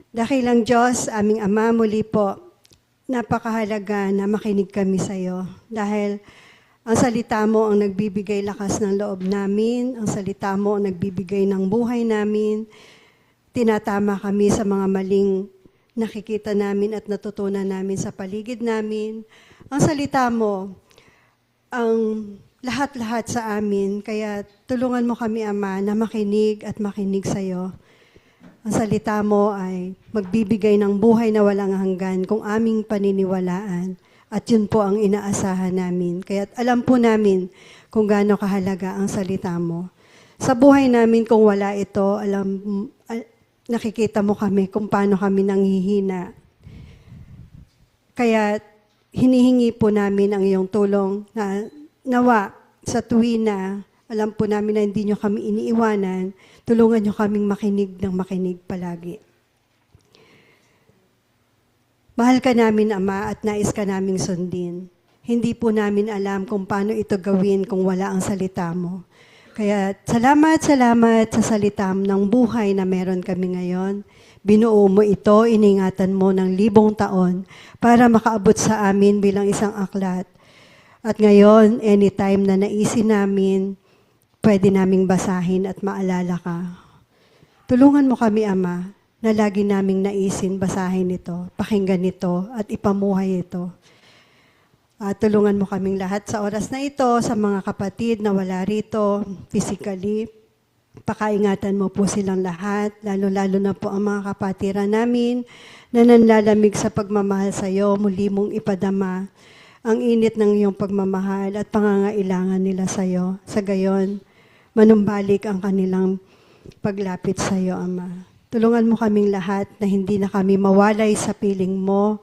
Dakilang Diyos, aming Ama, muli po, napakahalaga na makinig kami sa iyo. Dahil ang salita mo ang nagbibigay lakas ng loob namin, ang salita mo ang nagbibigay ng buhay namin, tinatama kami sa mga maling nakikita namin at natutunan namin sa paligid namin. Ang salita mo, ang lahat-lahat sa amin, kaya tulungan mo kami, Ama, na makinig at makinig sa iyo. Ang salita mo ay magbibigay ng buhay na walang hanggan kung aming paniniwalaan. At yun po ang inaasahan namin. Kaya alam po namin kung gaano kahalaga ang salita mo. Sa buhay namin kung wala ito, nakikita mo kami kung paano kami nanghihina. Kaya hinihingi po namin ang iyong tulong na nawa sa tuwina, alam po namin na hindi nyo kami iniiwanan, tulungan nyo kaming makinig ng makinig palagi. Mahal ka namin, Ama, at nais ka naming sundin. Hindi po namin alam kung paano ito gawin kung wala ang salita mo. Kaya salamat sa salita ng buhay na meron kami ngayon. Binuo mo ito, iningatan mo ng 1,000 taon para makaabot sa amin bilang isang aklat. At ngayon, anytime na naisin namin, pwede naming basahin at maalala ka. Tulungan mo kami, Ama, na lagi naming naisin, basahin ito, pakinggan ito, at ipamuhay ito. At tulungan mo kaming lahat sa oras na ito, sa mga kapatid na wala rito, physically. Pakaingatan mo po silang lahat, lalo-lalo na po ang mga kapatiran namin na nanlalamig sa pagmamahal sa iyo, muli mong ipadama ang init ng iyong pagmamahal at pangangailangan nila sa iyo. Sa gayon, manumbalik ang kanilang paglapit sa iyo, Ama. Tulungan mo kaming lahat na hindi na kami mawalay sa piling mo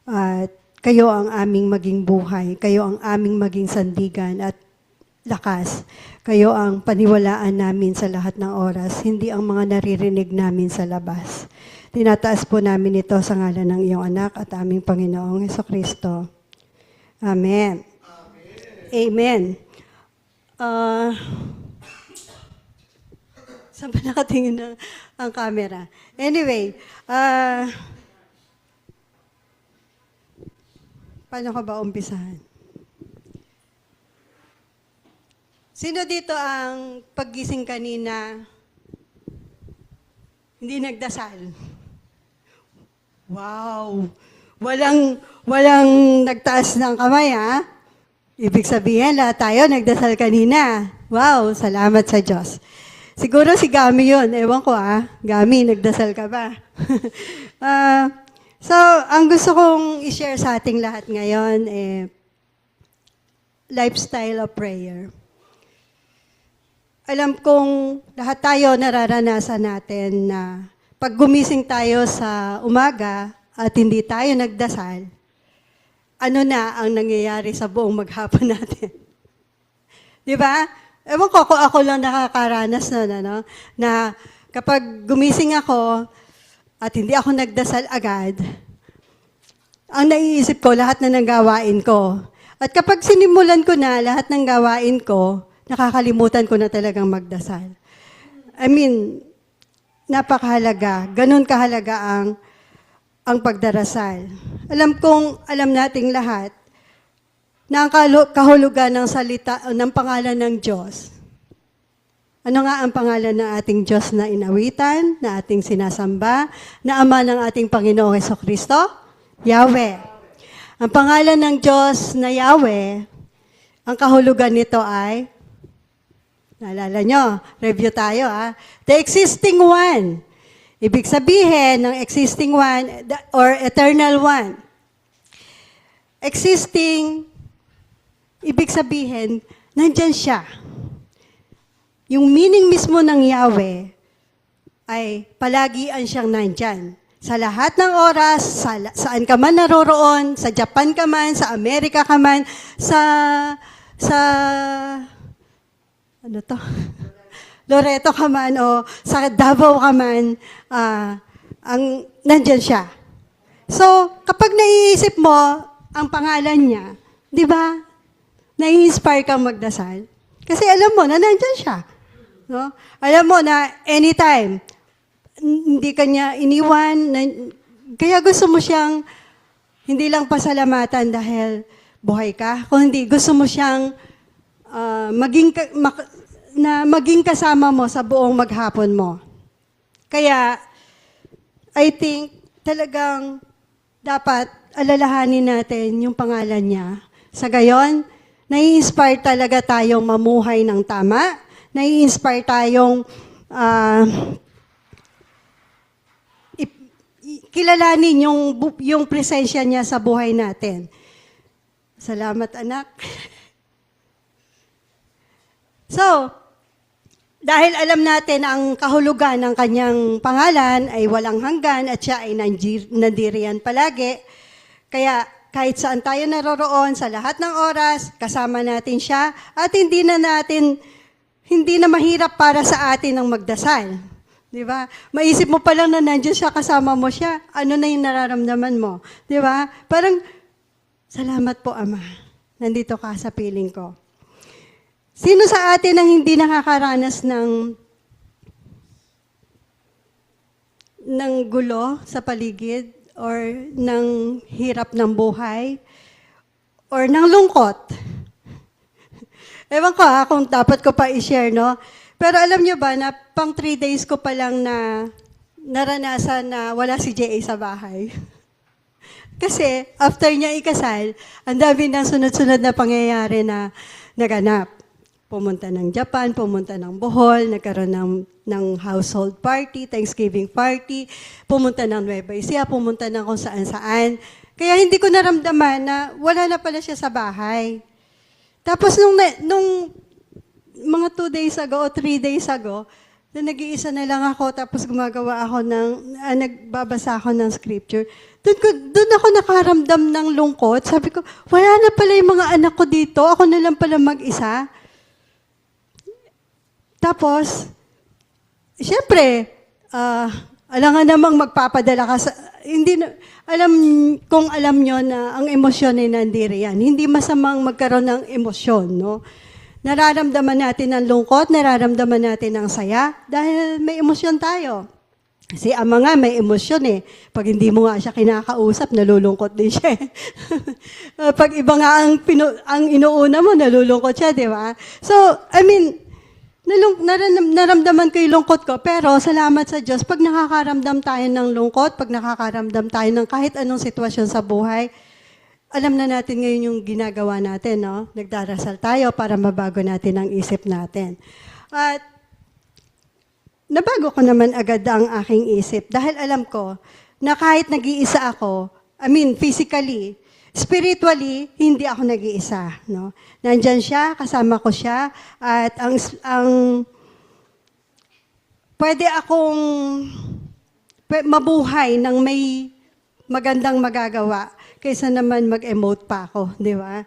at kayo ang aming maging buhay, kayo ang aming maging sandigan at lakas. Kayo ang paniwalaan namin sa lahat ng oras, hindi ang mga naririnig namin sa labas. Tinataas po namin ito sa ngalan ng iyong anak at aming Panginoong Hesukristo. Amen. Amen. Saan ba nakatingin ang camera? Anyway, paano ko ba umpisahan? Sino dito ang paggising kanina hindi nagdasal? Wow! Walang nagtaas ng kamay, ha? Ibig sabihin, lahat tayo nagdasal kanina. Wow! Salamat sa Diyos. Siguro si Gami yun. Ewan ko, Gami, nagdasal ka ba? So, ang gusto kong i-share sa ating lahat ngayon, lifestyle of prayer. Alam kong lahat tayo nararanasan natin na pag gumising tayo sa umaga at hindi tayo nagdasal, ano na ang nangyayari sa buong maghapon natin? Di ba? Ewan ko kung ako lang nakakaranas na, na kapag gumising ako at hindi ako nagdasal agad, ang naiisip ko, lahat na ng gawain ko. At kapag sinimulan ko na lahat ng gawain ko, nakakalimutan ko na talagang magdasal. I mean, napakahalaga. Ganun kahalaga ang pagdarasal. Alam nating lahat, na ang kahulugan ng salita, ng pangalan ng Diyos. Ano nga ang pangalan ng ating Diyos na inawitan, na ating sinasamba, na Ama ng ating Panginoong Hesukristo? Yahweh. Ang pangalan ng Diyos na Yahweh, ang kahulugan nito ay, naalala nyo, review tayo, the existing one. Ibig sabihin ng existing one or eternal one. Existing, ibig sabihin, nandyan siya. Yung meaning mismo ng Yahweh ay palagian siyang nandyan. Sa lahat ng oras, saan ka man naroroon, sa Japan ka man, sa Amerika ka man, sa ano to? Loreto ka man o sa Davao ka man, nandyan siya. So, kapag naiisip mo ang pangalan niya, di ba, nai-inspire kang magdasal? Kasi alam mo na nandyan siya. No? Alam mo na anytime, hindi kanya iniwan. Kaya gusto mo siyang hindi lang pasalamatan dahil buhay ka, kundi gusto mo siyang maging kasama mo sa buong maghapon mo. Kaya, I think, talagang dapat alalahanin natin yung pangalan niya. Sa gayon, nai-inspire talaga tayong mamuhay ng tama, nai-inspire tayong kilalanin yung presensya niya sa buhay natin. Salamat, anak. So, dahil alam natin ang kahulugan ng kanyang pangalan ay walang hanggan at siya ay nandiriyan palagi, kaya kahit saan tayo naroroon sa lahat ng oras, kasama natin siya at hindi na mahirap para sa atin ang magdasal. Di ba? Maisip mo pa lang na nandiyan siya, kasama mo siya, ano na yung nararamdaman mo? Di ba? Parang, salamat po, Ama. Nandito ka sa piling ko. Sino sa atin ang hindi nakakaranas ng gulo sa paligid or ng hirap ng buhay or ng lungkot? Ewan ko kung dapat ko pa i-share, no? Pero alam nyo ba na pang 3 days ko pa lang na naranasan na wala si J.A. sa bahay. Kasi after niya ikasal, ang dami ng sunod-sunod na pangyayari na naganap. Pumunta ng Japan, pumunta ng Bohol, nagkaroon ng household party, Thanksgiving party, pumunta ng Nueva Ecija, pumunta ng kung saan-saan. Kaya hindi ko naramdaman na wala na pala siya sa bahay. Tapos nung mga 2 days ago o 3 days ago, na nag-iisa na lang ako, tapos gumagawa ako nagbabasa ako ng scripture. Doon ako nakaramdam ng lungkot. Sabi ko, wala na pala yung mga anak ko dito, ako na lang pala mag-isa. Tapos, siyempre, alam nga namang magpapadala ka sa, alam nyo na ang emosyon ay nandiriyan. Hindi masamang magkaroon ng emosyon, no? Nararamdaman natin ang lungkot, nararamdaman natin ang saya, dahil may emosyon tayo. Si Ama nga may emosyon eh. Pag hindi mo nga siya kinakausap, nalulungkot din siya. Pag iba nga ang inuuna mo, nalulungkot siya, di ba? So, I mean, naramdaman ko yung lungkot ko, pero salamat sa Diyos, pag nakakaramdam tayo ng lungkot, pag nakakaramdam tayo ng kahit anong sitwasyon sa buhay, alam na natin ngayon yung ginagawa natin, no? Nagdarasal tayo para mabago natin ang isip natin. At nabago ko naman agad ang aking isip dahil alam ko na kahit nag-iisa ako, physically, spiritually, hindi ako nag-iisa, no? Nandyan siya, kasama ko siya, at ang pwede akong mabuhay ng may magandang magagawa kaysa naman mag-emote pa ako, di ba?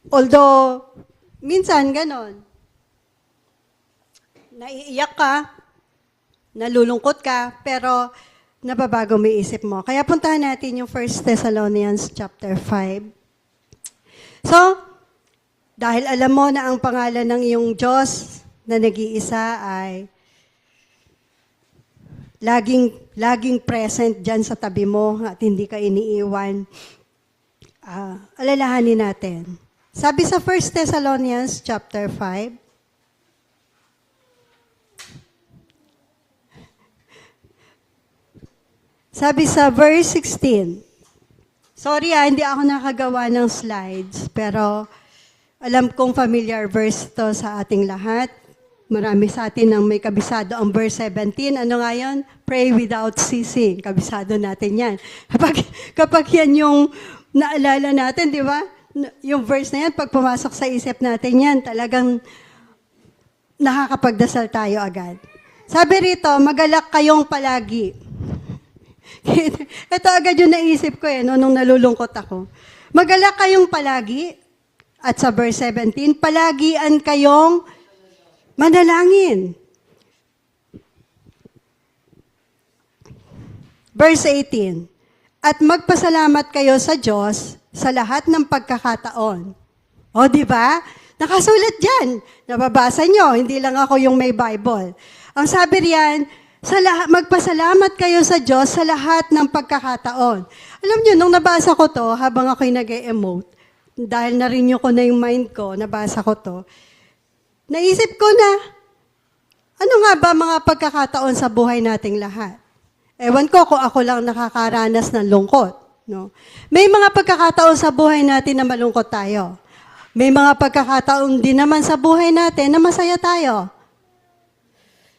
Although, minsan ganon. Naiiyak ka, nalulungkot ka, pero nababago mo isip mo. Kaya puntahan natin yung 1 Thessalonians chapter 5. So, dahil alam mo na ang pangalan ng iyong Diyos na nag-iisa ay laging present dyan sa tabi mo at hindi ka iniiwan, alalahanin natin. Sabi sa 1 Thessalonians chapter 5, sabi sa verse 16, sorry hindi ako nakagawa ng slides, pero alam kong familiar verse to sa ating lahat. Marami sa atin ang may kabisado ang verse 17. Ano nga yun? Pray without ceasing. Kabisado natin yan. Kapag yan yung naalala natin, di ba? Yung verse na yan, pag pumasok sa isip natin yan, talagang nakakapagdasal tayo agad. Sabi rito, magalak kayong palagi. Ito agad yung naisip ko nung nalulungkot ako. Magalak kayong palagi. At sa verse 17, palagian kayong manalangin. Verse 18, at magpasalamat kayo sa Diyos sa lahat ng pagkakataon. O, di ba? Nakasulat dyan. Nababasa nyo, hindi lang ako yung may Bible. Ang sabi riyan, Magpasalamat kayo sa Diyos sa lahat ng pagkakataon. Alam niyo, nung nabasa ko to, habang ako'y nag-e-emote, dahil na-renew ko na yung mind ko, nabasa ko to, naisip ko na, ano nga ba mga pagkakataon sa buhay nating lahat? Ewan ko kung ako lang nakakaranas ng lungkot. No? May mga pagkakataon sa buhay natin na malungkot tayo. May mga pagkakataon din naman sa buhay natin na masaya tayo.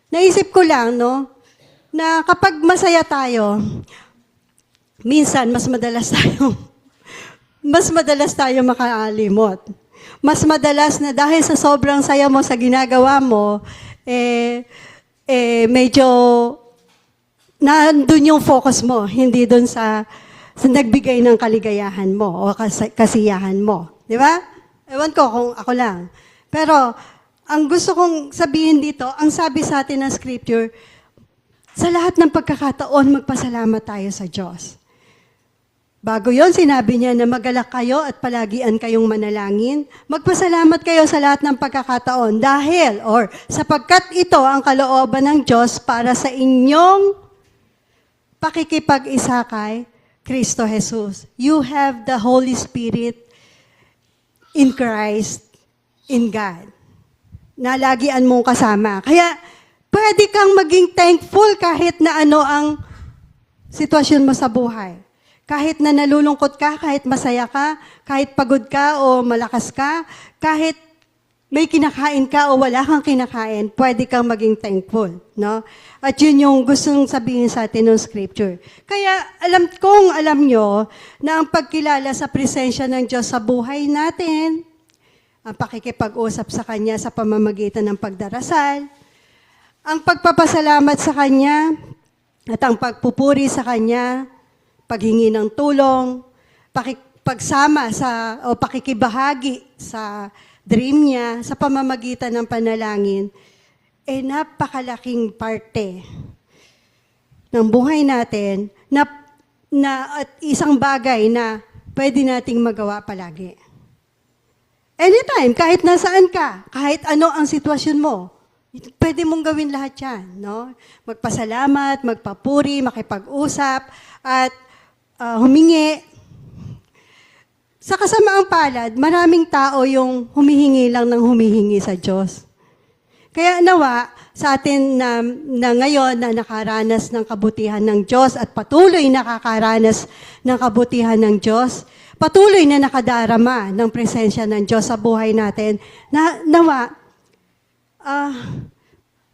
Naisip ko lang, no, na kapag masaya tayo, minsan mas madalas tayo makaalimot. Mas madalas na dahil sa sobrang saya mo sa ginagawa mo, medyo nandun yung focus mo, hindi dun sa nagbigay ng kaligayahan mo o kasiyahan mo. Di ba? Ewan ko kung ako lang. Pero, ang gusto kong sabihin dito, ang sabi sa atin ng scripture, sa lahat ng pagkakataon, magpasalamat tayo sa Diyos. Bago yon, sinabi niya na magalak kayo at palagian kayong manalangin. Magpasalamat kayo sa lahat ng pagkakataon dahil, or sapagkat ito ang kalooban ng Diyos para sa inyong pakikipag-isa kay Kristo Jesus. You have the Holy Spirit in Christ, in God, na lagian mong kasama. Kaya, pwede kang maging thankful kahit na ano ang sitwasyon mo sa buhay. Kahit na nalulungkot ka, kahit masaya ka, kahit pagod ka o malakas ka, kahit may kinakain ka o wala kang kinakain, pwede kang maging thankful. No? At yun yung gustong sabihin sa atin ng scripture. Kaya alam nyo na ang pagkilala sa presensya ng Diyos sa buhay natin, ang pakikipag-usap sa Kanya sa pamamagitan ng pagdarasal, ang pagpapasalamat sa Kanya, at ang pagpupuri sa Kanya, paghingi ng tulong, pagsama o pakikibahagi sa dream niya, sa pamamagitan ng panalangin, napakalaking parte ng buhay natin at isang bagay na pwede nating magawa palagi. Anytime, kahit nasaan ka, kahit ano ang sitwasyon mo, pwede mong gawin lahat yan. No? Magpasalamat, magpapuri, makipag-usap, at humingi. Sa kasamaang palad, maraming tao yung humihingi lang ng humihingi sa Diyos. Kaya nawa, sa atin na ngayon na nakaranas ng kabutihan ng Diyos at patuloy nakakaranas ng kabutihan ng Diyos, patuloy na nakadarama ng presensya ng Diyos sa buhay natin, nawa,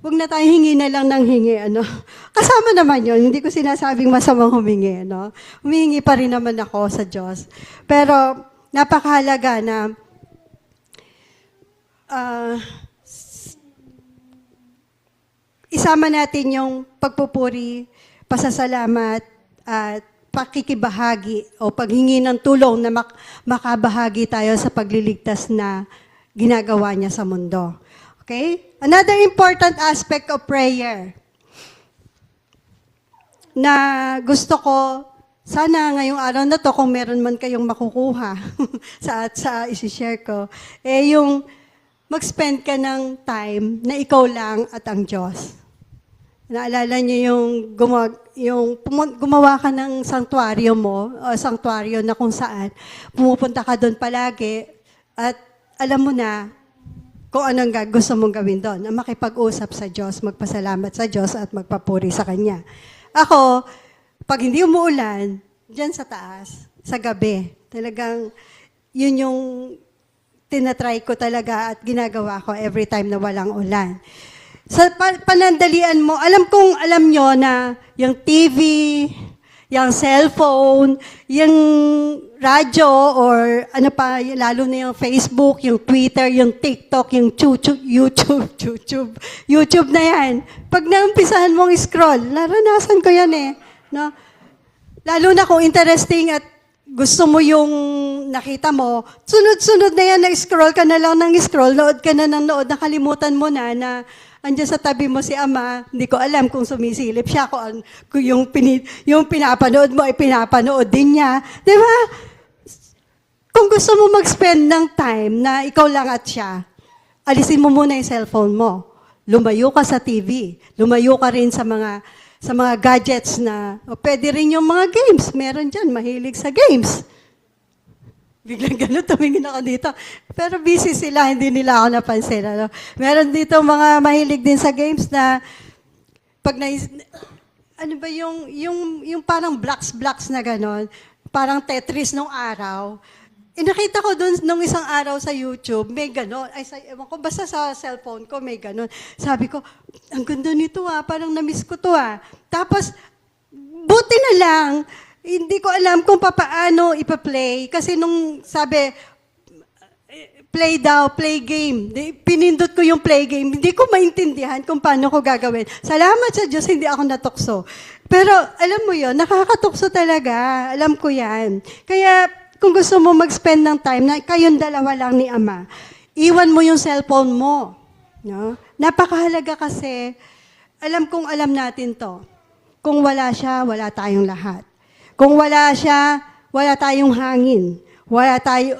huwag na tayo hingi na lang ng hingi. Kasama naman yun, hindi ko sinasabing masamang humingi. Humingi pa rin naman ako sa Diyos. Pero napakahalaga na isama natin yung pagpupuri, pasasalamat, at pakikibahagi o paghingi ng tulong na makabahagi tayo sa pagliligtas na ginagawa niya sa mundo. Okay? Another important aspect of prayer na gusto ko, sana ngayong araw na to, kung meron man kayong makukuha sa isi-share ko, yung mag-spend ka ng time na ikaw lang at ang Diyos. Naalala niyo yung gumawa ka ng sanctuaryo mo, o sanctuaryo na kung saan, pumupunta ka doon palagi, at alam mo na kung anong gusto mong gawin doon, na makipag-usap sa Diyos, magpasalamat sa Diyos, at magpapuri sa Kanya. Ako, pag hindi umuulan, dyan sa taas, sa gabi, talagang yun yung tinatry ko talaga at ginagawa ko every time na walang ulan. Sa panandalian mo, alam nyo na yung TV, yung cellphone, yung radyo, or ano pa, lalo na yung Facebook, yung Twitter, yung TikTok, yung YouTube na yan. Pag naumpisahan mong scroll, naranasan ko yan eh. No? Lalo na kung interesting at gusto mo yung nakita mo, sunod-sunod na yan, na-scroll ka na lang ng scroll, nood ka na ng nood, nakalimutan mo na andyan sa tabi mo si Ama, hindi ko alam kung sumisilip siya, kung yung pinapanood mo ay pinapanood din niya. Di ba? Kung gusto mo mag-spend ng time na ikaw lang at siya, alisin mo muna yung cellphone mo. lumayo ka sa TV, lumayo ka rin sa mga gadgets na, o pwede rin yung mga games. Meron dyan, mahilig sa games. Biglang gano'n, tumingin ako dito. Pero busy sila, hindi nila ako napansin. Ano? Meron dito mga mahilig din sa games na, pag ano ba yung parang blocks na gano'n, parang Tetris nung araw. Nakita ko doon nung isang araw sa YouTube, may gano'n. Ewan ko, basta sa cellphone ko may gano'n. Sabi ko, ang ganda nito parang na-miss ko to Tapos, buti na lang, hindi ko alam kung paano ipa-play. Kasi nung sabi, play daw, play game. Pinindot ko yung play game. Hindi ko maintindihan kung paano ko gagawin. Salamat sa Diyos, hindi ako natukso. Pero alam mo yon, nakakatukso talaga. Alam ko yan. Kaya, kung gusto mo mag-spend ng time na kayong dalawa lang ni Ama, iwan mo yung cellphone mo. No? Napakahalaga kasi, alam kong alam natin to. Kung wala siya, wala tayong lahat. Kung wala siya, wala tayong hangin.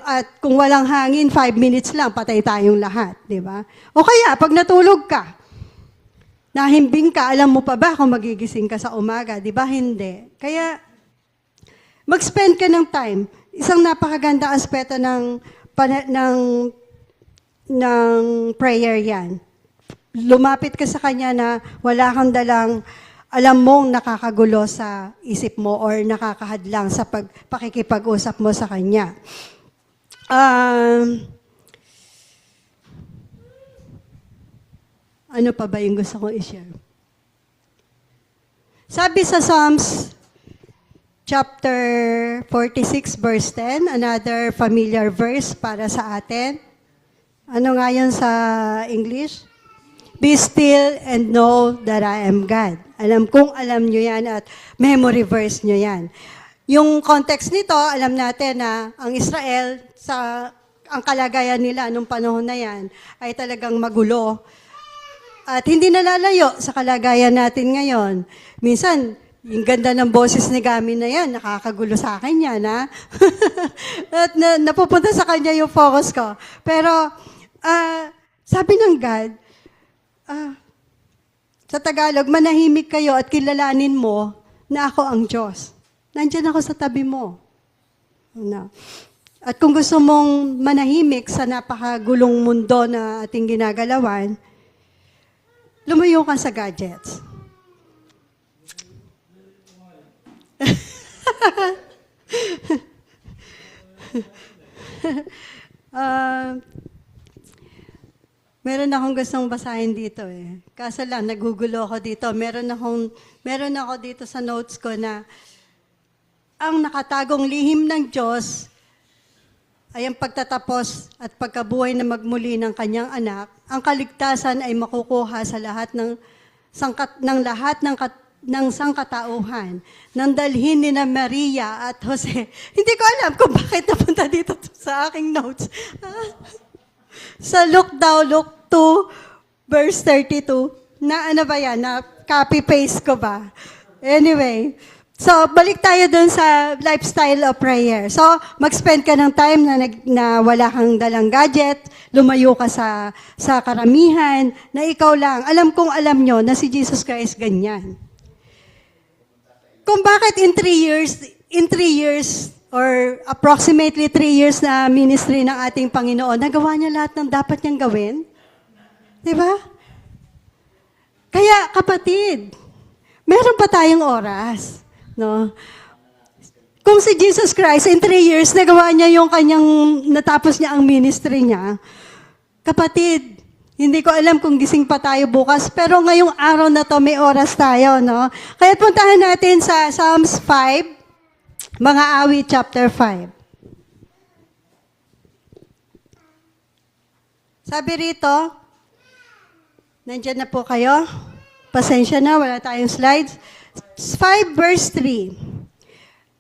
At kung walang hangin, 5 minutes lang, patay tayong lahat. Di ba? O kaya, pag natulog ka, nahimbing ka, alam mo pa ba kung magigising ka sa umaga? Di ba? Hindi. Kaya, mag-spend ka ng time. Isang napakaganda aspeto ng prayer yan. Lumapit ka sa Kanya na wala kang dalang alam mong nakakagulo sa isip mo or nakakahadlang sa pakikipag-usap mo sa Kanya. Ano pa ba yung gusto kong i-share? Sabi sa Psalms chapter 46, verse 10, another familiar verse para sa atin. Ano nga yun sa English? Be still and know that I am God. Alam kong alam nyo yan at memory verse nyo yan. Yung context nito, alam natin na ang Israel, ang kalagayan nila nung panahon na yan, ay talagang magulo. At hindi nalalayo sa kalagayan natin ngayon. Minsan, yung ganda ng boses ni Gami na yan, nakakagulo sa akin yan, ha? At napupunta sa kanya yung focus ko. Pero, sabi ng God, sa Tagalog, manahimik kayo at kilalanin mo na ako ang Diyos. Nandiyan ako sa tabi mo. No. At kung gusto mong manahimik sa napakagulong mundo na ating ginagalawan, lumayo ka sa gadgets. Meron akong gustong basahin dito Kaso lang, nagugulo ako dito. Meron ako dito sa notes ko na ang nakatagong lihim ng Diyos ay ang pagtatapos at pagkabuhay na magmuli ng kanyang anak. Ang kaligtasan ay makukuha sa lahat ng sangkatauhan, nang dalhin ni na Maria at Jose. Hindi ko alam kung bakit napunta dito sa aking notes. Sa Luke 2, verse 32, na ano ba yan? Na copy-paste ko ba? Anyway, so balik tayo dun sa lifestyle of prayer. So, mag-spend ka ng time na wala kang dalang gadget, lumayo ka sa karamihan, na ikaw lang. Alam kong alam nyo na si Jesus Christ ganyan. Kung bakit in 3 years, or approximately 3 years na ministry ng ating Panginoon, nagawa niya lahat ng dapat niyang gawin? Di ba? Kaya, kapatid, meron pa tayong oras. No? Kung si Jesus Christ, in 3 years, nagawa niya natapos niya ang ministry niya, kapatid, hindi ko alam kung gising pa tayo bukas, pero ngayong araw na to, may oras tayo, no? Kaya puntahan natin sa Psalms 5, mga awit, chapter 5. Sabi rito, nandiyan na po kayo? Pasensya na, wala tayong slides. 5 verse 3.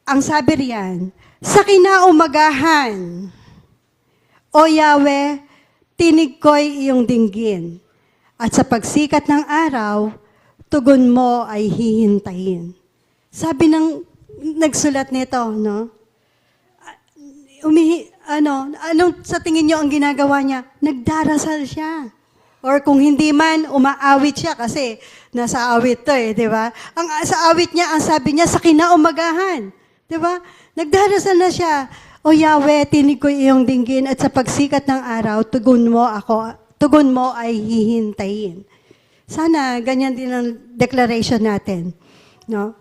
Ang sabi riyan, sa kinaumagahan, O Yahweh, tinig ko'y iyong dinggin, at sa pagsikat ng araw, tugon mo ay hihintayin. Sabi ng nagsulat nito, no? Anong sa tingin niyo ang ginagawa niya? Nagdarasal siya. Or kung hindi man, umaawit siya kasi nasa awit to di ba? Sa awit niya, ang sabi niya, sa kinaumagahan. Di ba? Nagdarasal na siya, O Yahweh, tinig ko iyong dinggin at sa pagsikat ng araw, tugon mo ay hihintayin. Sana ganyan din ang declaration natin. No?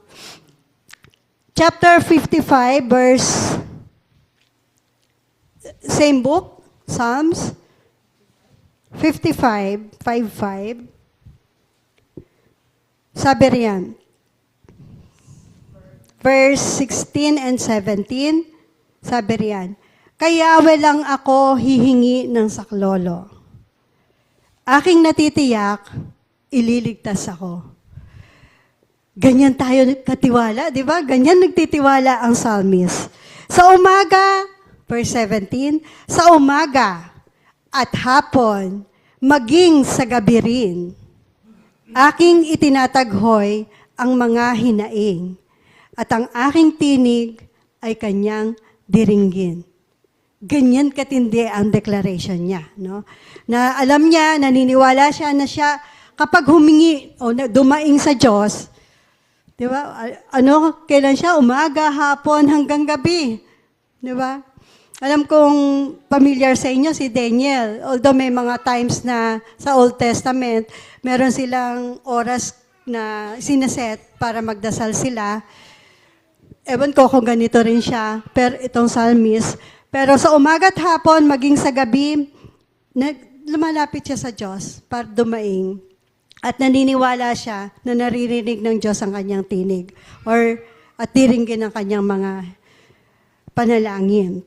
Chapter 55, verse, same book, Psalms 55, 5:5. Sabi riyan, verse 16 and 17, sabi riyan, kaya lang ako hihingi ng saklolo. Aking natitiyak, ililigtas ako. Ganyan tayo katiwala, di ba? Ganyan nagtitiwala ang psalmist. Sa umaga, verse 17, sa umaga at hapon, maging sa gabi rin, aking itinataghoy ang mga hinaing, at ang aking tinig ay kanyang diringgin. Ganyan katindi ang declaration niya. No? Na alam niya, naniniwala siya na siya, kapag humingi o dumaing sa Diyos, di ba? Kailan siya? Umaga, hapon, hanggang gabi. Di ba? Alam kong familiar sa inyo si Daniel. Although may mga times na sa Old Testament, meron silang oras na sinaset para magdasal sila. Ewan ko kung ganito rin siya, pero itong psalmist. Pero sa umaga at hapon, maging sa gabi, lumalapit siya sa Diyos para dumaing. At naniniwala siya na naririnig ng Diyos ang kanyang tinig at diringgin ang kanyang mga panalangin.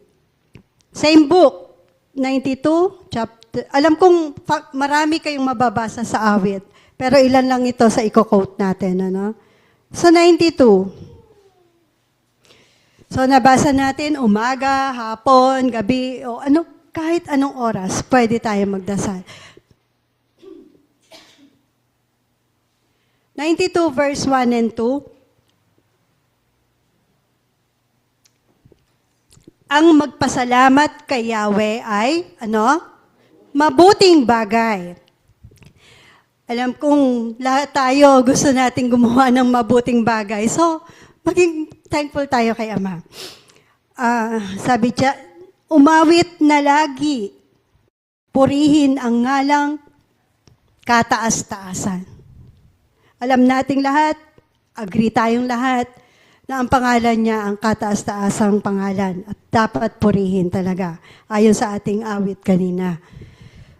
Same book, 92, chapter. Alam kong marami kayong mababasa sa awit, pero ilan lang ito sa i-quote natin. So 92. So nabasa natin, umaga, hapon, gabi, o kahit anong oras, pwede tayo magdasal. 92 verse 1 and 2. Ang magpasalamat kay Yahweh ay, mabuting bagay. Alam kong lahat tayo gusto nating gumawa ng mabuting bagay. So, maging thankful tayo kay Ama. Sabi siya, umawit na lagi, purihin ang ngalang kataas-taasan. Alam nating lahat, agree tayong lahat, na ang pangalan niya ang kataas-taasang pangalan at dapat purihin talaga, ayon sa ating awit kanina.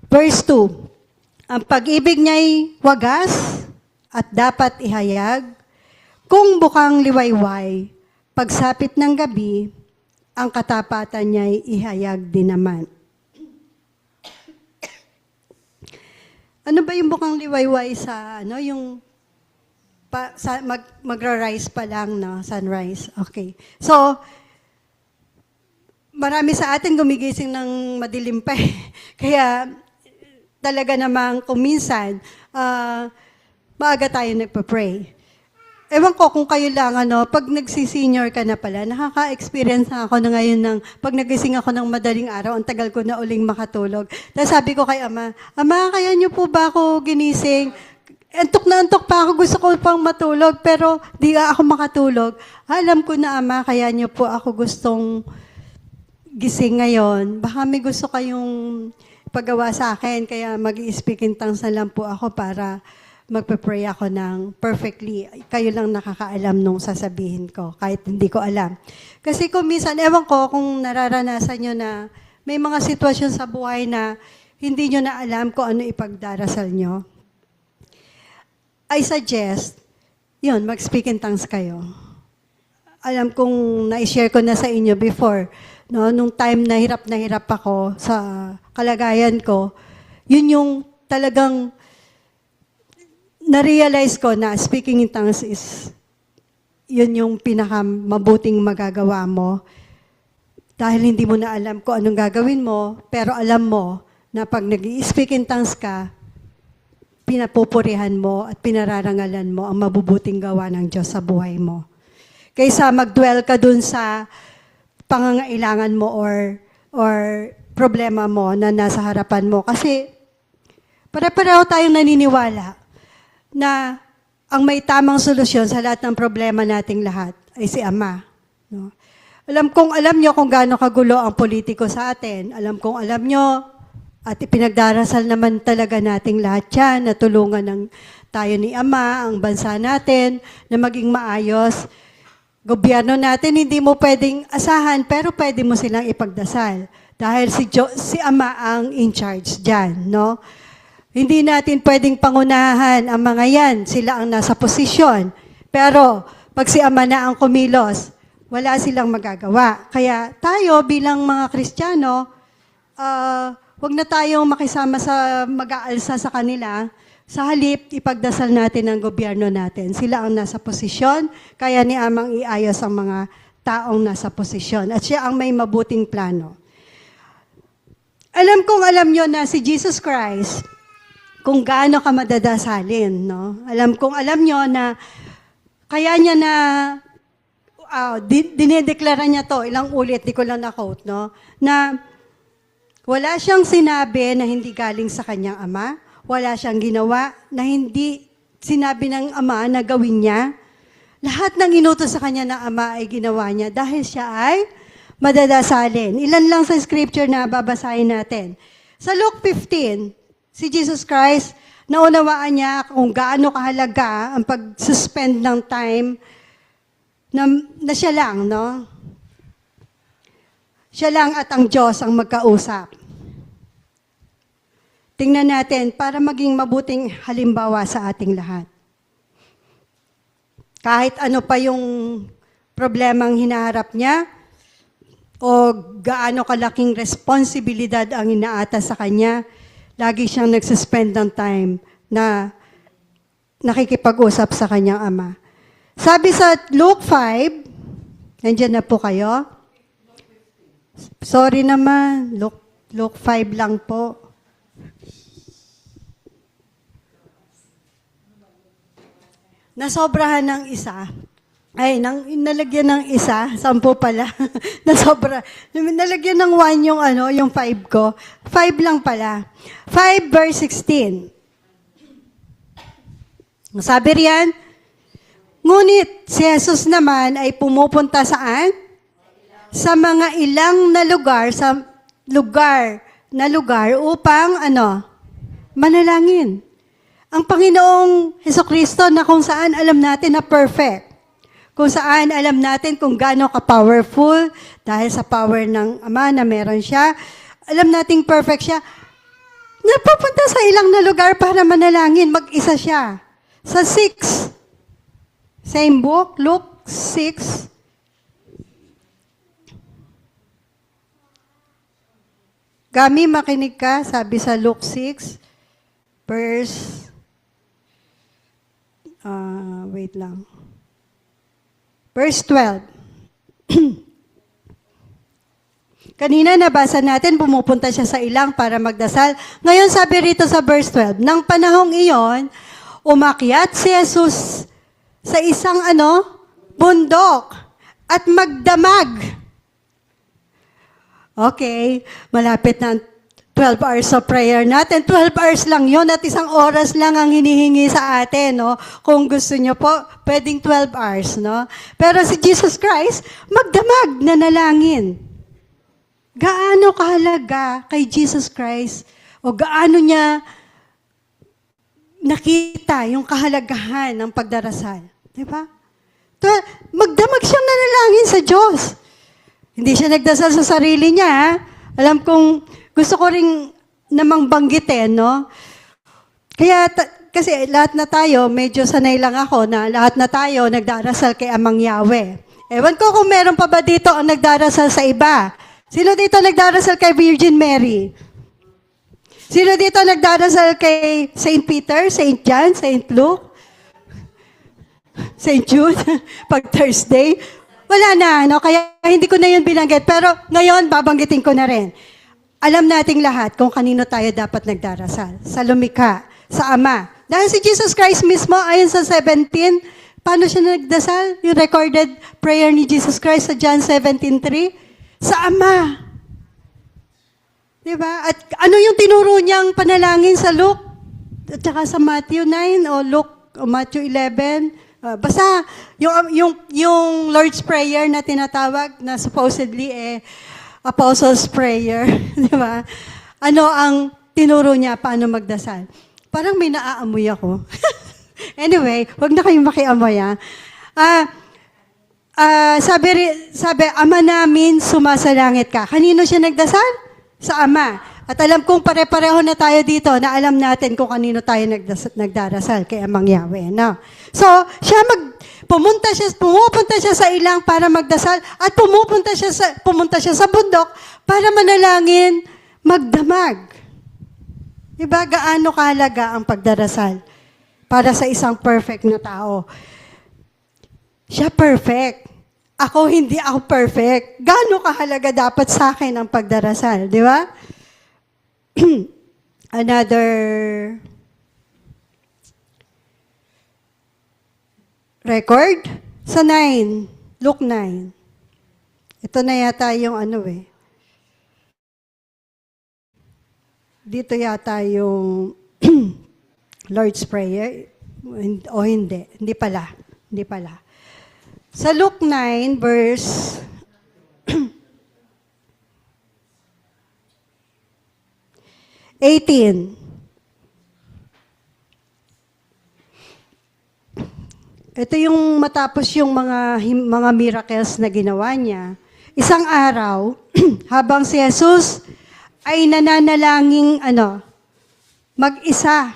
Verse 2, ang pag-ibig niya'y wagas at dapat ihayag, kung bukang liwayway, pagsapit ng gabi, ang katapatan niya'y ihayag din naman. Ano ba yung bukang liwayway sa, yung magra-rise pa lang, sunrise. Okay. So, marami sa atin gumigising ng madilim pa Kaya, talaga namang kung minsan, maaga tayo nagpa-pray. Ewan ko kung kayo lang, pag nagsisenior ka na pala, nakaka-experience na ako na ngayon pag nagising ako ng madaling araw, ang tagal ko na uling makatulog. Tapos sabi ko kay Ama, kaya niyo po ba ako ginising? Antok na antok pa ako, gusto ko pang matulog, pero di ako makatulog. Alam ko na, Ama, kaya niyo po ako gustong gising ngayon. Baka may gusto kayong paggawa sa akin, kaya mag-i-speak in tongues na lang po ako para magpe-pray ako ng perfectly. Kayo lang nakakaalam nung sasabihin ko, kahit hindi ko alam. Kasi kung minsan, ewan ko kung nararanasan nyo na may mga sitwasyon sa buhay na hindi nyo na alam kung ano ipagdarasal nyo. I suggest, mag-speak in tongues kayo. Alam kong na-share ko na sa inyo before, nung time na hirap ako sa kalagayan ko, yun yung talagang na-realize ko na speaking in tongues is, yun yung pinakamabuting magagawa mo. Dahil hindi mo na alam kung anong gagawin mo, pero alam mo na pag nag-i-speak in tongues ka, pinapupurihan mo at pinararangalan mo ang mabubuting gawa ng Diyos sa buhay mo. Kaysa mag-dwell ka dun sa pangangailangan mo or problema mo na nasa harapan mo. Kasi Pare-pareho tayong naniniwala na ang may tamang solusyon sa lahat ng problema nating lahat ay si Ama. No? Alam nyo kung gaano kagulo ang politiko sa atin. Alam nyo, at ipinagdarasal naman talaga nating lahat yan, na tulungan ng tayo ni Ama, ang bansa natin, na maging maayos. Gobyerno natin, hindi mo pwedeng asahan, pero pwede mo silang ipagdasal. Dahil si Ama ang in charge dyan, no? Hindi natin pwedeng pangunahan ang mga yan. Sila ang nasa posisyon. Pero, pag si Ama na ang kumilos, wala silang magagawa. Kaya tayo bilang mga Kristiyano, wag na tayong makisama sa mag-aalsa sa kanila. Sa halip, ipagdasal natin ang gobyerno natin. Sila ang nasa posisyon, kaya ni Amang iayos ang mga taong nasa posisyon. At siya ang may mabuting plano. Alam nyo na si Jesus Christ, kung gaano ka madadasalin, no? Alam nyo na kaya niya na dinedeklara niya to, ilang ulit, di ko lang na-quote, no? Na wala siyang sinabi na hindi galing sa kanyang Ama, wala siyang ginawa na hindi sinabi ng Ama na gawin niya. Lahat ng inutos sa kanya ng Ama ay ginawa niya dahil siya ay madadasalin. Ilan lang sa scripture na babasahin natin. Sa Luke 15, si Jesus Christ, naunawaan niya kung gaano kahalaga ang pag-suspend ng time na siya lang, no? Siya lang at ang Diyos ang magkausap. Tingnan natin para maging mabuting halimbawa sa ating lahat. Kahit ano pa yung problemang hinaharap niya, o gaano kalaking responsibilidad ang inaata sa kanya, lagi siyang nagsuspend ng time na nakikipag-usap sa kanyang Ama. Sabi sa Luke 5, nandiyan na po kayo? Sorry naman, Luke 5 lang po. Nasobrahan ng isa. Nalagyan ng isa, 10 pala. Nalagyan ng 1 yung 5 ko. 5 lang pala. 5 verse 16. Sabi riyan, ngunit si Jesus naman ay pumupunta saan? Sa mga ilang na lugar upang manalangin. Ang Panginoong Hesukristo na kung saan alam natin na perfect. Kung saan alam natin kung gaano ka-powerful dahil sa power ng Ama na meron siya. Alam nating perfect siya. Napupunta sa ilang na lugar para manalangin. Mag-isa siya. Sa 6, same book, Luke 6. Gami, makinig ka, sabi sa Luke 6, verse, wait lang. Verse 12. Kanina nabasa natin, pumupunta siya sa ilang para magdasal. Ngayon sabi rito sa verse 12, nang panahong iyon, umakyat si Jesus sa isang bundok at magdamag. Okay, malapit na 12 hours of prayer natin. 12 hours lang yon at 1 oras lang ang hinihingi sa atin, no? Kung gusto nyo po, pwedeng 12 hours, no? Pero si Jesus Christ, magdamag na nalangin. Gaano kahalaga kay Jesus Christ o gaano niya nakita yung kahalagahan ng pagdarasal. Di ba? Magdamag siyang nanalangin sa Diyos. Hindi siya nagdasal sa sarili niya. Ha? Alam kong gusto ko rin namang banggitin, no? Kaya, kasi lahat na tayo, medyo sanay lang ako na lahat na tayo nagdarasal kay Amang Yahweh. Ewan ko kung meron pa ba dito ang nagdarasal sa iba. Sino dito nagdarasal kay Virgin Mary? Sino dito nagdarasal kay St. Peter, St. John, St. Luke, St. Jude, pag Thursday? Wala na, no? Kaya hindi ko na yun binanggit. Pero ngayon, babanggitin ko na rin. Alam nating lahat kung kanino tayo dapat nagdarasal. Sa lumikha, sa Ama. Dahil si Jesus Christ mismo, ayon sa 17, paano siya nagdasal? Yung recorded prayer ni Jesus Christ sa John 17:3? Sa Ama. Diba? At ano yung tinuro niyang panalangin sa Luke? At saka sa Matthew 9 o Luke o Matthew 11, basta yung Lord's Prayer na tinatawag na supposedly Apostles' Prayer, di ba? Ano ang tinuro niya paano magdasal? Parang may naaamoy ako. Anyway, wag na kayong makiamoy, ha? Sabi, Ama namin, sumasalangit ka. Kanino siya nagdasal? Sa Ama. At alam kong pare-pareho na tayo dito na alam natin kung kanino tayo nagdarasal kay Amang Yahweh. No? So, pumunta siya sa ilang para magdasal at pumunta siya sa bundok para manalangin, magdamag. Diba? Gaano kahalaga ang pagdarasal para sa isang perfect na tao? Siya perfect. Hindi ako perfect. Gaano kahalaga dapat sa akin ang pagdarasal, di ba? Another record sa 9, Luke 9. Ito na yata yung dito yata yung Lord's Prayer. O hindi. Hindi pala. Sa Luke 9, verse 18. Ito yung matapos yung mga miracles na ginawa niya. Isang araw, habang si Jesus ay nananalangin mag-isa.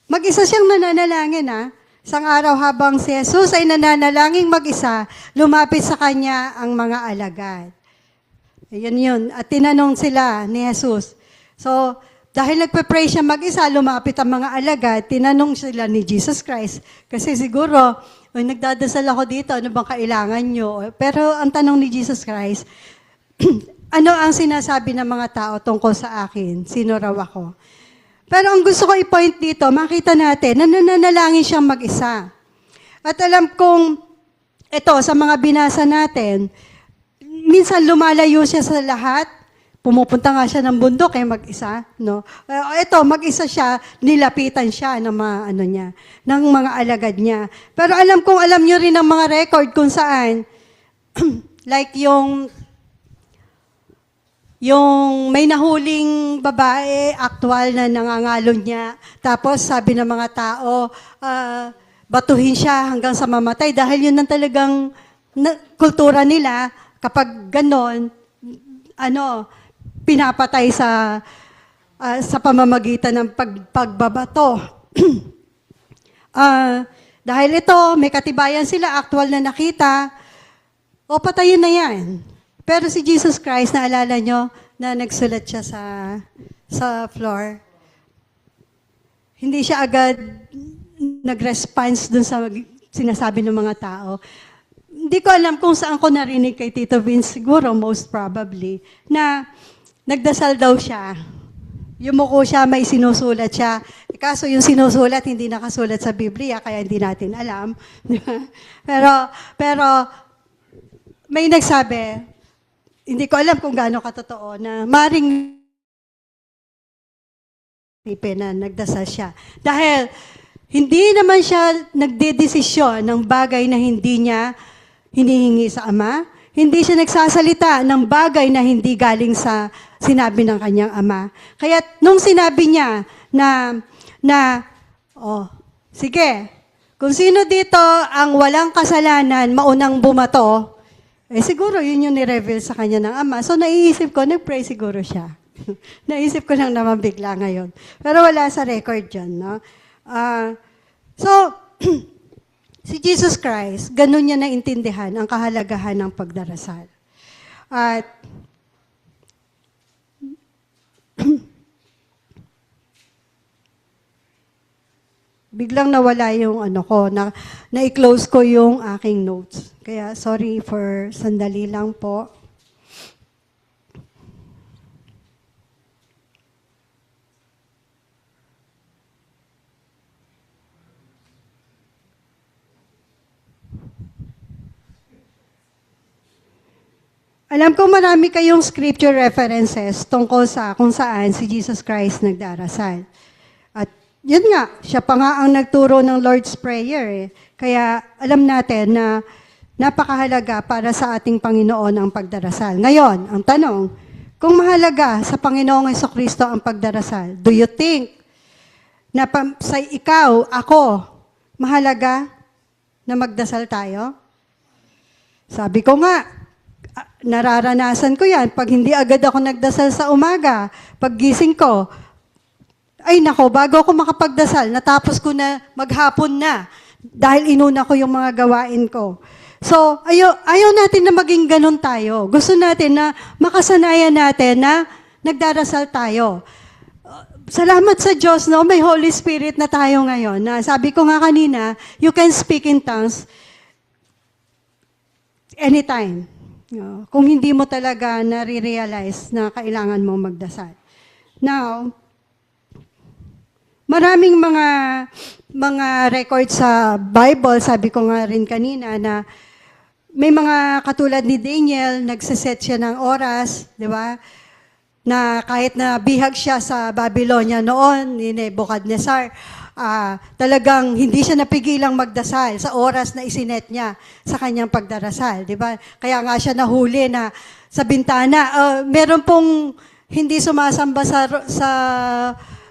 Mag-isa siyang nananalangin, Isang araw habang si Jesus ay nananalangin mag-isa, lumapit sa kanya ang mga alagad. Ayan yun. At tinanong sila ni Jesus. So, dahil nagpe-pray siya mag-isa, lumapit ang mga alagad, tinanong sila ni Jesus Christ. Kasi siguro, nagdadasal ako dito, ano bang kailangan nyo? Pero ang tanong ni Jesus Christ, ano ang sinasabi ng mga tao tungkol sa akin? Sino raw ako? Pero ang gusto ko i-point dito, makita natin, nananalangin siyang mag-isa. At alam kong, ito, sa mga binasa natin, minsan lumalayo siya sa lahat, pumupunta nga siya ng bundok mag-isa, no? Ito, mag-isa siya, nilapitan siya ng mga, ng mga alagad niya. Pero alam niyo rin ang mga record kung saan, like yung may nahuling babae, aktual na nangangalon niya. Tapos sabi ng mga tao, batuhin siya hanggang sa mamatay dahil yun ang talagang kultura nila. Kapag ganon, pinapatay sa pamamagitan ng pagbabato. Dahil ito, may katibayan sila, aktual na nakita, patayin na yan. Pero si Jesus Christ, naalala nyo na nagsulat siya sa floor. Hindi siya agad nag-response dun sa sinasabi ng mga tao. Hindi ko alam kung saan ko narinig kay Tito Vince, siguro most probably, na nagdasal daw siya. Yumuko siya, may sinusulat siya. Kaso yung sinusulat, hindi nakasulat sa Biblia, kaya hindi natin alam. pero may nagsabi, hindi ko alam kung gaano katotoo na maring na nagdasal siya. Dahil hindi naman siya nagdedesisyon ng bagay na hindi niya hinihingi sa Ama. Hindi siya nagsasalita ng bagay na hindi galing sa sinabi ng kanyang Ama. Kaya nung sinabi niya sige, kung sino dito ang walang kasalanan, maunang bumato, siguro yun yung ni-reveal sa kanya ng Ama. So naiisip ko, nag-pray siguro siya. Naisip ko lang naman bigla ngayon. Pero wala sa record yun, no? Si Jesus Christ, ganun niya naintindihan ang kahalagahan ng pagdarasal. At biglang nawala yung na-close ko yung aking notes. Kaya sorry for sandali lang po. Alam ko marami kayong scripture references tungkol sa kung saan si Jesus Christ nagdarasal. At yun nga, siya pa nga ang nagturo ng Lord's Prayer eh. Kaya alam natin na napakahalaga para sa ating Panginoon ang pagdarasal. Ngayon, ang tanong, kung mahalaga sa Panginoong Jesucristo ang pagdarasal, do you think na sa ikaw, ako, mahalaga na magdasal tayo? Sabi ko nga, nararanasan ko yan. Pag hindi agad ako nagdasal sa umaga, pag gising ko, ay nako, bago ako makapagdasal, natapos ko na maghapon na dahil inuna ko yung mga gawain ko. So, ayaw natin na maging ganun tayo. Gusto natin na makasanayan natin na nagdarasal tayo. Salamat sa Diyos, no? May Holy Spirit na tayo ngayon. Na sabi ko nga kanina, you can speak in tongues anytime. No? Kung hindi mo talaga nare-realize na kailangan mo magdasal. Now, maraming mga records sa Bible, sabi ko nga rin kanina, na may mga katulad ni Daniel, nagsiset siya ng oras, di ba? Na kahit na bihag siya sa Babylonia noon, ni Nebuchadnezzar, talagang hindi siya napigilang magdasal sa oras na isinet niya sa kanyang pagdarasal, di ba? Kaya nga siya nahuli na sa bintana. Meron pong hindi sumasamba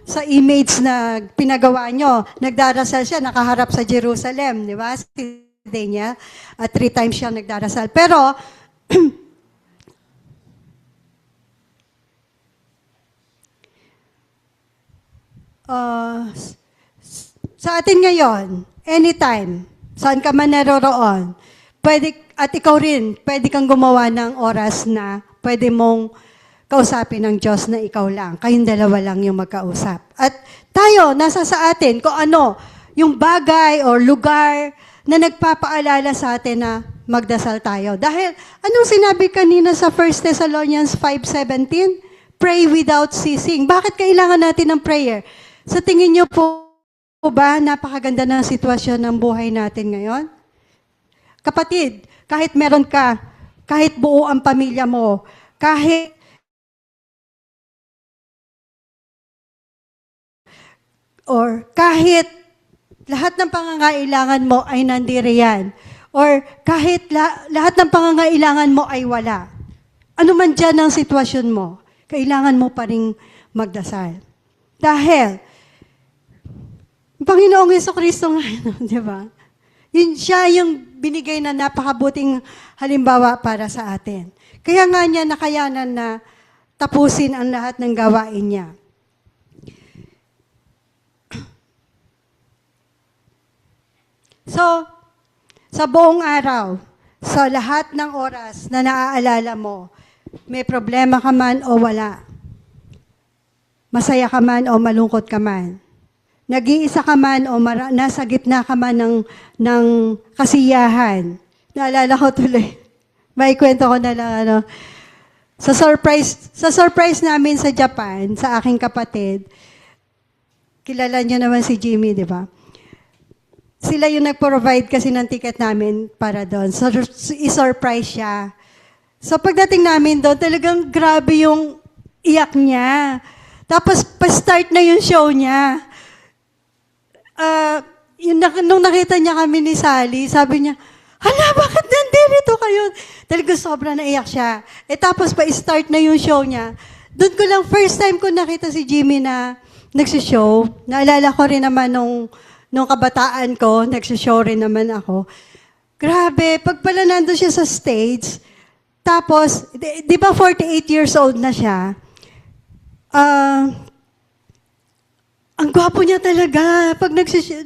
sa image na pinagawa nyo. Nagdarasal siya, nakaharap sa Jerusalem, di ba? Si Daniel, 3 times siya nagdarasal. Pero, sa atin ngayon, anytime, saan ka man naroroon, pwede, at ikaw rin, pwede kang gumawa ng oras na pwede mong kausapin ng Diyos na ikaw lang. Kayong dalawa lang yung magkausap. At tayo, nasa sa atin kung ano, yung bagay or lugar na nagpapaalala sa atin na magdasal tayo. Dahil, anong sinabi kanina sa 1 Thessalonians 5:17? Pray without ceasing. Bakit kailangan natin ng prayer? Sa tingin niyo po ba, napakaganda ng sitwasyon ng buhay natin ngayon? Kapatid, kahit meron ka, kahit buo ang pamilya mo, kahit lahat ng pangangailangan mo ay nandiriyan, or kahit lahat ng pangangailangan mo ay wala, ano man dyan ang sitwasyon mo, kailangan mo pa rin magdasal. Dahil, Panginoong Jesucristo nga, di ba? Siya yung binigay na napakabuting halimbawa para sa atin. Kaya nga niya nakayanan na tapusin ang lahat ng gawain niya. So, sa buong araw, sa lahat ng oras na naaalala mo, may problema ka man o wala, masaya ka man o malungkot ka man, nag-iisa ka man o nasa gitna ka man ng kasiyahan. Naalala ko tuloy, may kwento ko na lang, sa surprise namin sa Japan, sa aking kapatid, kilala niyo naman si Jimmy, di ba? Sila yung nag-provide kasi ng ticket namin para doon. So, i-surprise siya. So, pagdating namin doon, talagang grabe yung iyak niya. Tapos, pa-start na yung show niya. Nung nakita niya kami ni Sally, sabi niya, hala, bakit nandito kayo? Talagang sobrang naiyak siya. Tapos, pa-start na yung show niya. Doon ko lang, first time ko nakita si Jimmy na nagsishow. Naalala ko rin naman nung kabataan ko, nagsishow rin naman ako. Grabe, pag pala nandun siya sa stage, tapos, di ba 48 years old na siya? Ang gwapo niya talaga.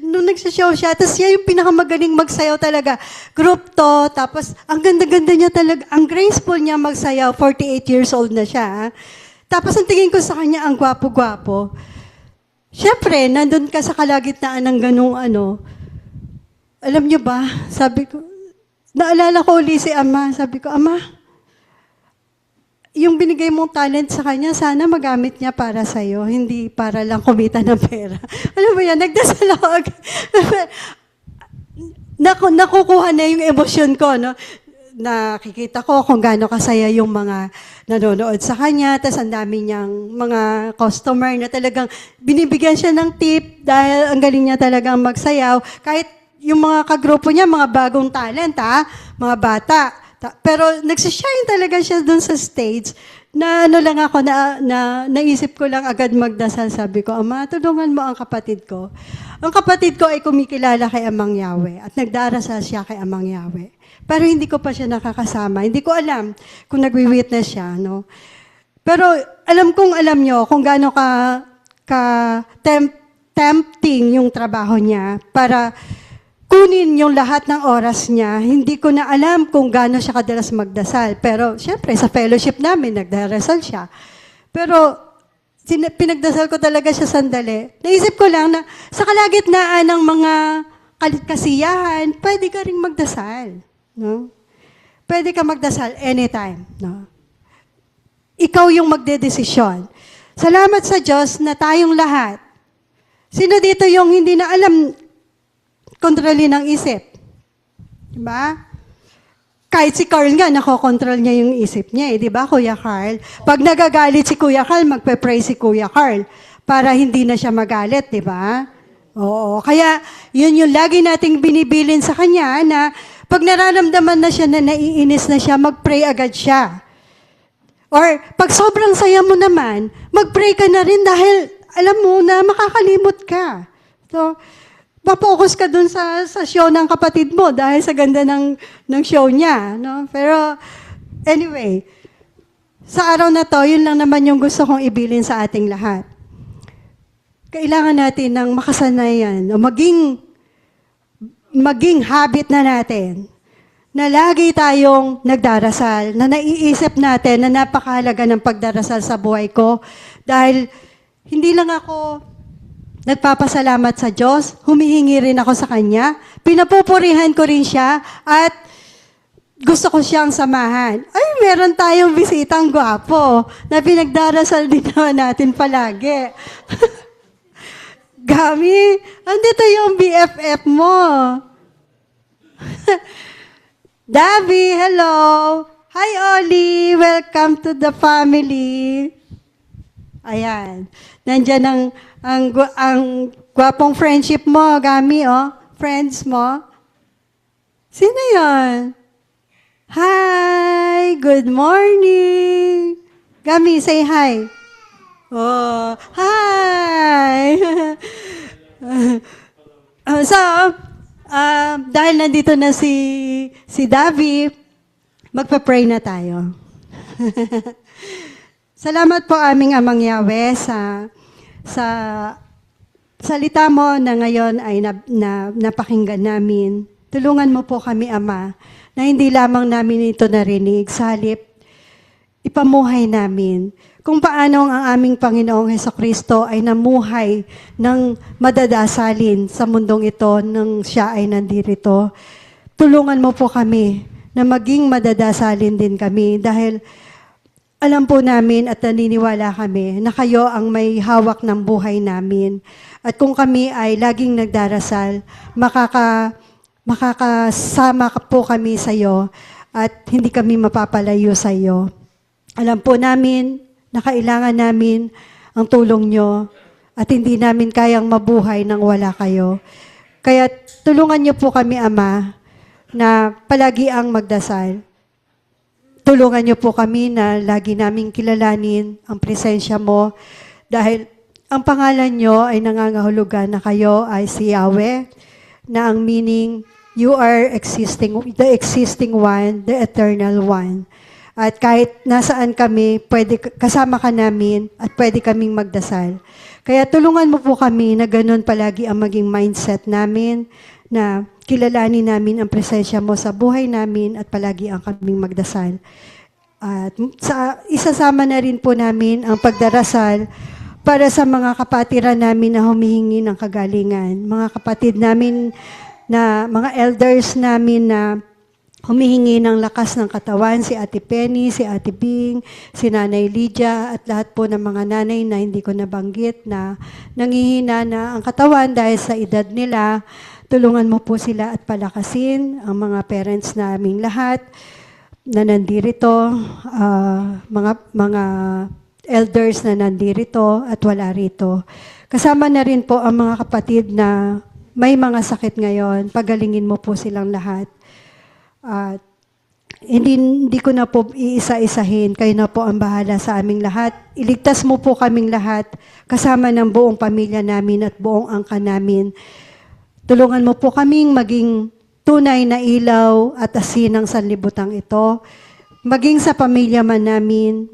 Nung nagsishow siya, tapos siya yung pinakamagaling magsayaw talaga. Group to, tapos ang ganda-ganda niya talaga. Ang graceful niya magsayaw, 48 years old na siya. Tapos ang tingin ko sa kanya, ang gwapo-gwapo. Siyempre, nandun ka sa kalagitnaan ng ganung alam niyo ba, sabi ko, naalala ko uli si Ama, sabi ko, Ama, yung binigay mong talent sa kanya, sana magamit niya para sa'yo, hindi para lang kumita ng pera. Alam mo yan, nagdasal ako. Nakukuha na yung emosyon ko, no? nakikita ko kung gaano kasaya yung mga nanonood sa kanya, tas ang dami niyang mga customer na talagang binibigyan siya ng tip dahil ang galing niya talagang magsayaw. Kahit yung mga kagrupo niya, mga bagong talent, mga bata. Pero nagsishine talaga siya dun sa stage na ano lang ako, naisip ko lang agad magdasal. Sabi ko, Ama, tulungan mo ang kapatid ko. Ang kapatid ko ay kumikilala kay Amang Yahweh at nagdarasal siya kay Amang Yahweh. Pero hindi ko pa siya nakakasama. Hindi ko alam kung nagwi-witness siya. No? Pero alam nyo kung gaano tempting yung trabaho niya para kunin yung lahat ng oras niya. Hindi ko na alam kung gaano siya kadalas magdasal. Pero syempre, sa fellowship namin, nagdarasal siya. Pero pinagdasal ko talaga siya sandali. Naisip ko lang na sa kalagitnaan ng mga kasiyahan, pwede ka ring magdasal. No? Pwede ka magdasal anytime. No? Ikaw yung magdedesisyon. Salamat sa Diyos na tayong lahat. Sino dito yung hindi na alam kontrolin ang isip? Diba? Kahit si Carl nga, nakokontrol niya yung isip niya. Diba, Kuya Carl? Pag nagagalit si Kuya Carl, magpe-pray si Kuya Carl para hindi na siya magalit, diba? Oo. Kaya, yun yung lagi nating binibilin sa kanya na pag nararamdaman na siya na naiinis na siya, mag-pray agad siya. Or, pag sobrang saya mo naman, mag-pray ka na rin dahil alam mo na makakalimot ka. So, papokus ka dun sa show ng kapatid mo dahil sa ganda ng show niya. No? Pero, anyway, sa araw na to, yun lang naman yung gusto kong ibilin sa ating lahat. Kailangan natin ng makasanayan o maging habit na natin na lagi tayong nagdarasal, na naiisip natin na napakahalaga ng pagdarasal sa buhay ko dahil hindi lang ako nagpapasalamat sa Diyos, humihingi rin ako sa Kanya, pinapupurihan ko rin siya at gusto ko siyang samahan. Ay, meron tayong bisitang gwapo na pinagdarasal din naman natin palagi. Gami, andito yung BFF mo. Davi, hello. Hi, Oli. Welcome to the family. Ayan. Nandiyan ang gwapong friendship mo, Gami, oh. Friends mo. Sino yon? Hi. Good morning. Gami, say hi. Oh, hi! Dahil nandito na si Davi, magpa-pray na tayo. Salamat po aming Amang Yahweh sa salita mo na ngayon ay napakinggan namin. Tulungan mo po kami, Ama, na hindi lamang namin ito narinig, sa halip ipamuhay namin kung paano ang aming Panginoong Hesukristo ay namuhay ng madadasalin sa mundong ito nang siya ay nandito. Tulungan mo po kami na maging madadasalin din kami dahil alam po namin at naniniwala kami na kayo ang may hawak ng buhay namin. At kung kami ay laging nagdarasal, makakasama po kami sa iyo at hindi kami mapapalayo sa iyo. Alam po namin na kailangan namin ang tulong nyo at hindi namin kayang mabuhay nang wala kayo. Kaya tulungan nyo po kami, Ama, na palagi ang magdasal. Tulungan nyo po kami na lagi naming kilalanin ang presensya mo dahil ang pangalan nyo ay nangangahulugan na kayo ay si Yahweh, na ang meaning, you are the existing one, the eternal one. At kahit nasaan kami, kasama ka namin at pwede kaming magdasal. Kaya tulungan mo po kami na ganun palagi ang maging mindset namin, na kilalanin namin ang presensya mo sa buhay namin at palagi ang kaming magdasal. At isasama na rin po namin ang pagdarasal para sa mga kapatiran namin na humihingi ng kagalingan. Mga kapatid namin, na mga elders namin na humihingi ng lakas ng katawan, si Ate Penny, si Ate Bing, si Nanay Lydia, at lahat po ng mga nanay na hindi ko nabanggit na nangihina na ang katawan dahil sa edad nila. Tulungan mo po sila at palakasin ang mga parents naming lahat. na nandirito, mga elders na nandirito at wala rito. Kasama na rin po ang mga kapatid na may mga sakit ngayon. Pagalingin mo po silang lahat. At hindi ko na po iisa-isahin. Kayo na po ang bahala sa aming lahat. Iligtas mo po kaming lahat kasama ng buong pamilya namin at buong angka namin. Tulungan mo po kaming maging tunay na ilaw at asin ng sanlibutan ito. Maging sa pamilya man namin,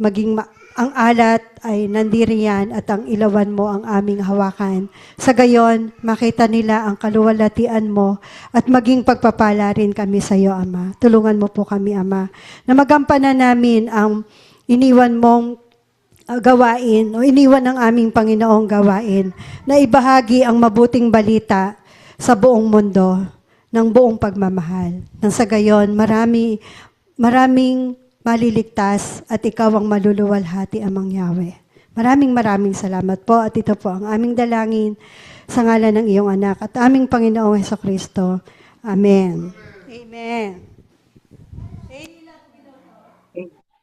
ang alat ay nandiriyan at ang ilawan mo ang aming hawakan. Sa gayon, makita nila ang kaluwalhatian mo at maging pagpapala rin kami sa iyo, Ama. Tulungan mo po kami, Ama, na magampanan namin ang iniwan mong gawain o iniwan ng aming Panginoong gawain na ibahagi ang mabuting balita sa buong mundo ng buong pagmamahal. Nang sa gayon, maraming maliligtas at ikaw ang maluluwalhati, Amang Yahweh. Maraming salamat po at ito po ang aming dalangin sa ngalan ng iyong anak at aming Panginoong Hesukristo. Amen. Amen.